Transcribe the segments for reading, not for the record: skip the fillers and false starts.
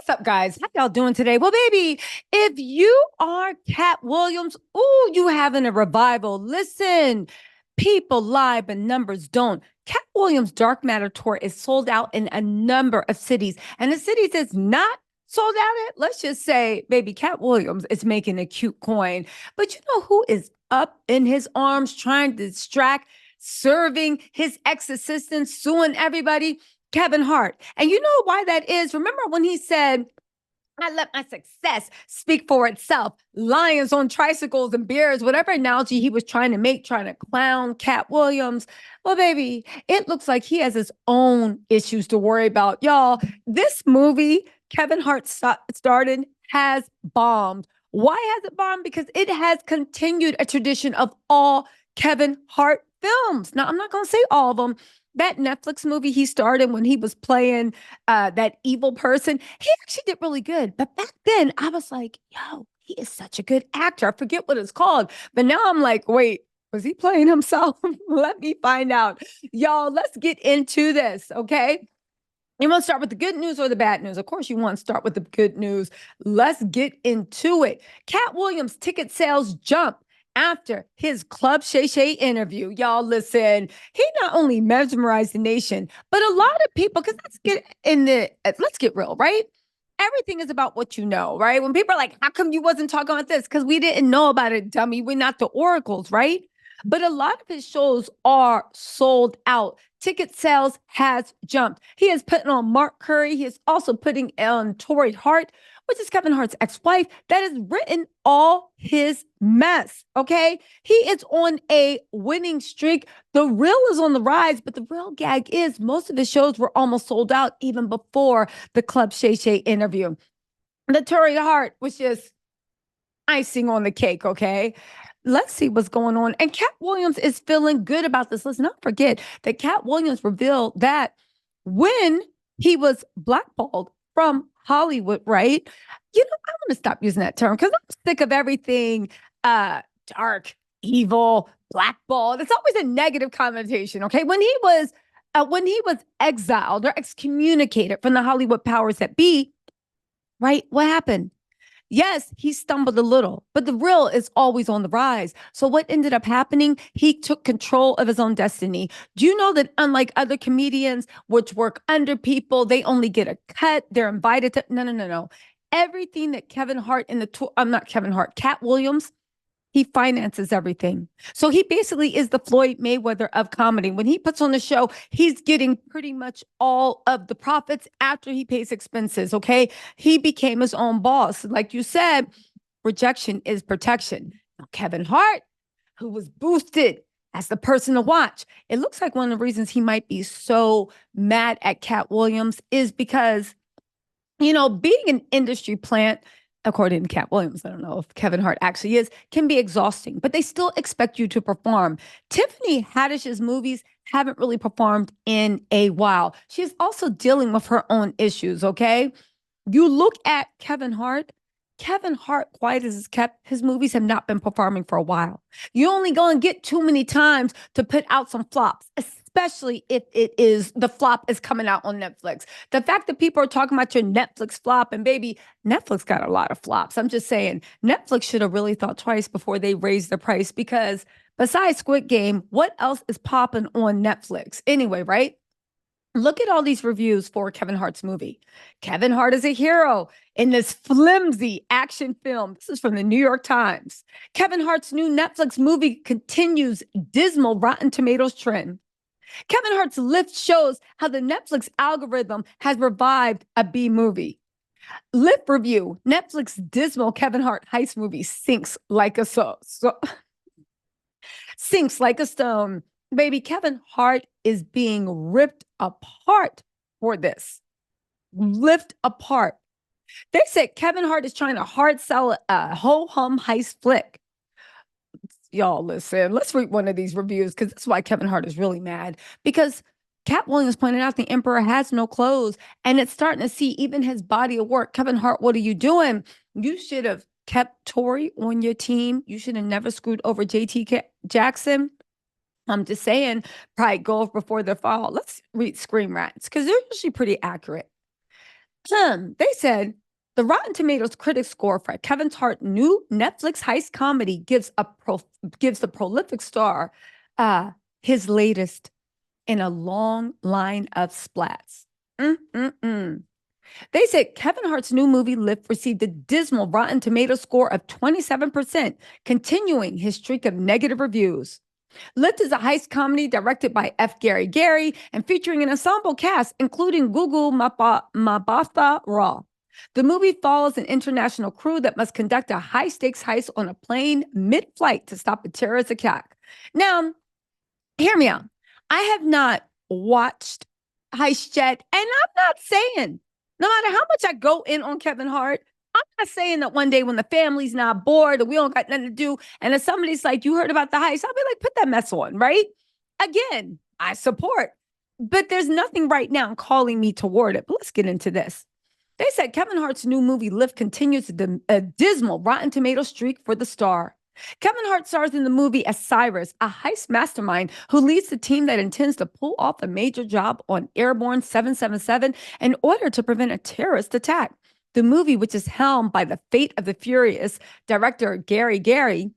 What's up, guys? How y'all doing today? Well, baby, if you are Katt Williams, ooh, you having a revival. Listen, people lie, but numbers don't. Katt Williams' Dark Matter tour is sold out in a number of cities, and the cities that's not sold out at, let's just say, baby, Katt Williams is making a cute coin. But you know who is up in his arms trying to distract, serving his ex-assistants, suing everybody? Kevin Hart. And you know why that is? Remember when he said, I let my success speak for itself. Lions on tricycles and bears, whatever analogy he was trying to make, trying to clown Katt Williams. Well, baby, it looks like he has his own issues to worry about. Y'all, this movie Kevin Hart started has bombed. Why has it bombed? Because it has continued a tradition of all Kevin Hart films. Now, I'm not going to say all of them. That Netflix movie he started when he was playing that evil person, he actually did really good. But back then, I was like, yo, he is such a good actor. I forget what it's called. But now I'm like, wait, was he playing himself? Let me find out. Y'all, let's get into this, okay? You want to start with the good news or the bad news? Of course, you want to start with the good news. Let's get into it. Katt Williams' ticket sales jump after his Club Shay Shay interview. Y'all listen, he not only mesmerized the nation, but a lot of people, because let's get real, right? Everything is about what you know, right? When people are like, how come you wasn't talking about this? Because we didn't know about it, dummy. We're not the oracles, right? But a lot of his shows are sold out. Ticket sales has jumped. He is putting on Mark Curry. He is also putting on Tori Hart, which is Kevin Hart's ex-wife, that has written all his mess. Okay. He is on a winning streak. The real is on the rise, but the real gag is most of his shows were almost sold out even before the Club Shay Shay interview. The Tori Hart was just icing on the cake. Okay. Let's see what's going on. And Katt Williams is feeling good about this. Let's not forget that Katt Williams revealed that when he was blackballed from Hollywood, right? You know, I want to stop using that term because I'm sick of everything dark, evil, blackballed. It's always a negative connotation. Okay. When he was exiled or excommunicated from the Hollywood powers that be, right? What happened? Yes, he stumbled a little, but the real is always on the rise. So what ended up happening? He took control of his own destiny. Do you know that unlike other comedians, which work under people, they only get a cut, they're invited to, no. Everything that Kevin Hart in the tour, I'm not Kevin Hart, Katt Williams, he finances everything. So he basically is the Floyd Mayweather of comedy. When he puts on the show, he's getting pretty much all of the profits after he pays expenses. Okay. He became his own boss. Like you said, rejection is protection. Now, Kevin Hart, who was boosted as the person to watch, it looks like one of the reasons he might be so mad at Katt Williams is because, you know, being an industry plant, according to Katt Williams, I don't know if Kevin Hart actually is, can be exhausting, but they still expect you to perform. Tiffany Haddish's movies haven't really performed in a while. She is also dealing with her own issues, okay? You look at Kevin Hart, quiet as it's kept, his movies have not been performing for a while. You only go and get too many times to put out some flops, especially if the flop is coming out on Netflix. The fact that people are talking about your Netflix flop, and baby, Netflix got a lot of flops. I'm just saying, Netflix should have really thought twice before they raised the price because besides Squid Game, what else is popping on Netflix? Anyway, right? Look at all these reviews for Kevin Hart's movie. Kevin Hart is a hero in this flimsy action film. This is from the New York Times. Kevin Hart's new Netflix movie continues dismal Rotten Tomatoes trend. Kevin Hart's lift shows how the Netflix algorithm has revived a B movie. Lift review: Netflix dismal Kevin Hart heist movie sinks like a sinks like a stone. Baby, Kevin Hart is being ripped apart for this. Ripped apart. They said Kevin Hart is trying to hard sell a ho-hum heist flick. Y'all listen, let's read one of these reviews because that's why Kevin Hart is really mad. Because Katt Williams pointed out the emperor has no clothes and it's starting to see even his body of work. Kevin Hart, what are you doing? You should have kept Tori on your team. You should have never screwed over JT Jackson. I'm just saying, probably go before the fall. Let's read Screen Rants because they're usually pretty accurate. They said the Rotten Tomatoes critic score for Kevin Hart's new Netflix heist comedy gives the prolific star his latest in a long line of splats. Mm-mm-mm. They said Kevin Hart's new movie Lift received a dismal Rotten Tomatoes score of 27%, continuing his streak of negative reviews. Lift is a heist comedy directed by F. Gary and featuring an ensemble cast, including Gugu Mbatha Raw. The movie follows an international crew that must conduct a high stakes heist on a plane mid flight to stop a terrorist attack. Now, hear me out. I have not watched Heist yet, and I'm not saying, no matter how much I go in on Kevin Hart, I'm not saying that one day when the family's not bored or we don't got nothing to do, and if somebody's like, you heard about the heist, I'll be like, put that mess on, right? Again, I support, but there's nothing right now calling me toward it. But let's get into this. They said Kevin Hart's new movie Lift continues a dismal Rotten Tomato streak for the star. Kevin Hart stars in the movie as Cyrus, a heist mastermind who leads the team that intends to pull off a major job on Airborne 777 in order to prevent a terrorist attack. The movie, which is helmed by the Fate of the Furious director Gary,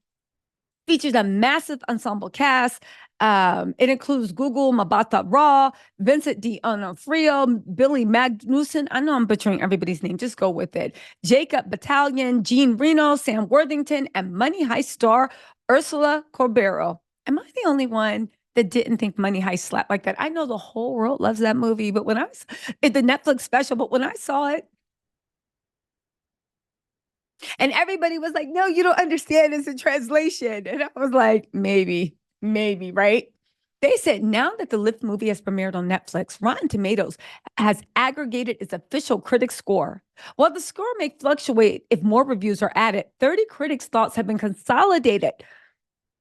features a massive ensemble cast. It includes Gugu Mbatha Raw, Vincent D'Onofrio, Billy Magnuson. I know I'm butchering everybody's name. Just go with it. Jacob Battalion, Jean Reno, Sam Worthington, and Money Heist star Ursula Corbero. Am I the only one that didn't think Money Heist slapped like that? I know the whole world loves that movie, but when I was at the Netflix special, but when I saw it, and everybody was like, no, you don't understand. It's a translation. And I was like, maybe, right? They said now that the Lift movie has premiered on Netflix, Rotten Tomatoes has aggregated its official critic score. While the score may fluctuate if more reviews are added, 30 critics' thoughts have been consolidated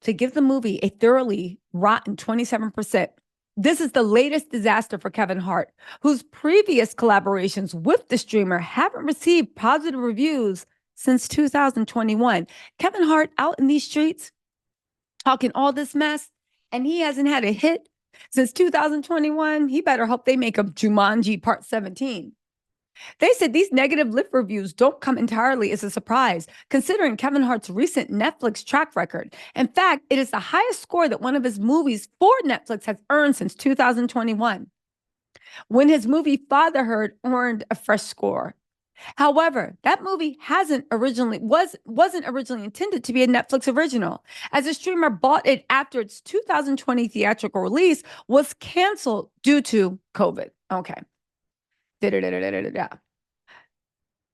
to give the movie a thoroughly rotten 27%. This is the latest disaster for Kevin Hart, whose previous collaborations with the streamer haven't received positive reviews since 2021. Kevin Hart out in these streets talking all this mess, and he hasn't had a hit since 2021. He better hope they make a Jumanji Part 17. They said these negative Lift reviews don't come entirely as a surprise, considering Kevin Hart's recent Netflix track record. In fact, it is the highest score that one of his movies for Netflix has earned since 2021, when his movie Fatherhood earned a fresh score. However, that movie wasn't originally intended to be a Netflix original, as the streamer bought it after its 2020 theatrical release was canceled due to COVID. Okay. Da-da-da-da-da-da-da.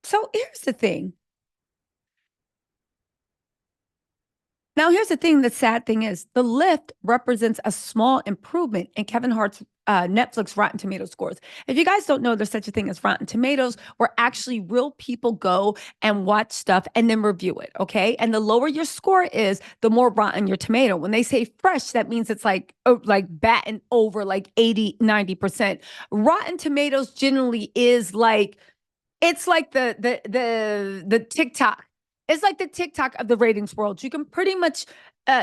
So here's the thing. Now, here's the thing. The sad thing is the Lift represents a small improvement in Kevin Hart's Netflix Rotten Tomatoes scores. If you guys don't know there's such a thing as Rotten Tomatoes, where actually real people go and watch stuff and then review it, okay? And the lower your score is, the more rotten your tomato. When they say fresh, that means it's like batting over like 80, 90%. Rotten Tomatoes generally is like, it's like the TikTok. It's like the TikTok of the ratings world. You can pretty much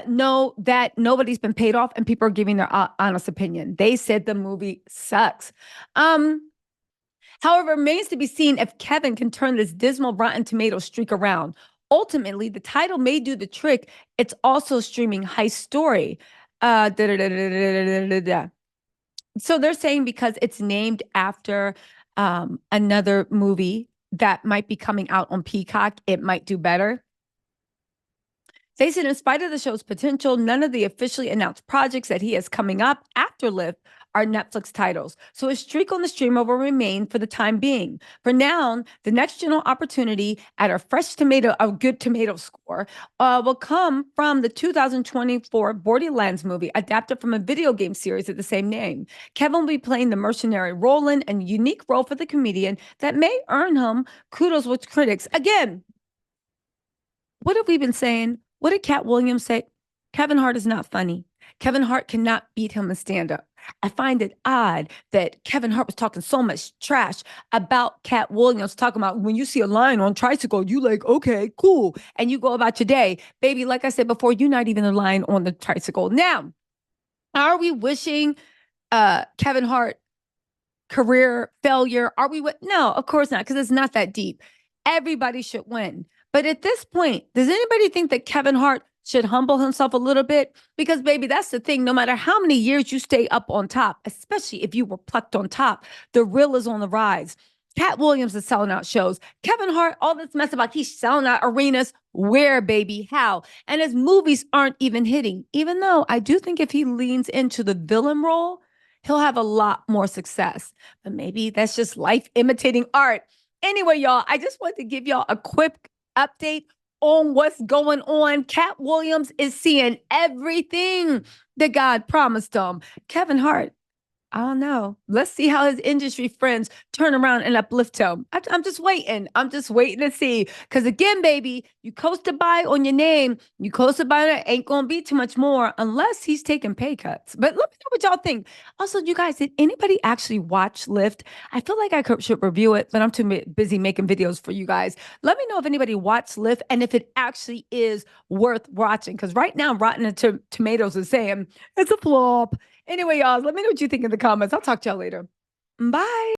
know that nobody's been paid off and people are giving their honest opinion. They said the movie sucks. However, it remains to be seen if Kevin can turn this dismal Rotten Tomatoes streak around. Ultimately, the title may do the trick. It's also streaming Heist Story. So they're saying because it's named after another movie that might be coming out on Peacock, it might do better. They said in spite of the show's potential, none of the officially announced projects that he has coming up after Lift are Netflix titles. So his streak on the streamer will remain for the time being. For now, the next general opportunity at a good tomato score will come from the 2024 Borderlands movie, adapted from a video game series of the same name. Kevin will be playing the mercenary Roland, a unique role for the comedian that may earn him kudos with critics. Again, what have we been saying? What did Katt Williams say? Kevin Hart is not funny. Kevin Hart cannot beat him in stand-up. I find it odd that Kevin Hart was talking so much trash about Katt Williams, talking about when you see a lion on tricycle, you like, okay, cool. And you go about your day. Baby, like I said before, you're not even a lion on the tricycle. Now, are we wishing Kevin Hart career failure? Are we no, of course not, because it's not that deep. Everybody should win. But at this point, does anybody think that Kevin Hart should humble himself a little bit? Because, baby, that's the thing. No matter how many years you stay up on top, especially if you were plucked on top, the real is on the rise. Katt Williams is selling out shows. Kevin Hart, all this mess about he's selling out arenas. Where, baby? How? And his movies aren't even hitting, even though I do think if he leans into the villain role, he'll have a lot more success. But maybe that's just life imitating art. Anyway, y'all, I just want to give y'all a quick update on what's going on. Katt Williams is seeing everything that God promised him. Kevin Hart, I don't know. Let's see how his industry friends turn around and uplift him. I'm just waiting. I'm just waiting to see. Because again, baby, you coasted by on your name. You coasted by it. Ain't going to be too much more unless he's taking pay cuts. But let me know what y'all think. Also, you guys, did anybody actually watch Lift? I feel like I should review it, but I'm too busy making videos for you guys. Let me know if anybody watched Lift and if it actually is worth watching. Because right now, Rotten Tomatoes is saying it's a flop. Anyway, y'all, let me know what you think in the comments. I'll talk to y'all later. Bye.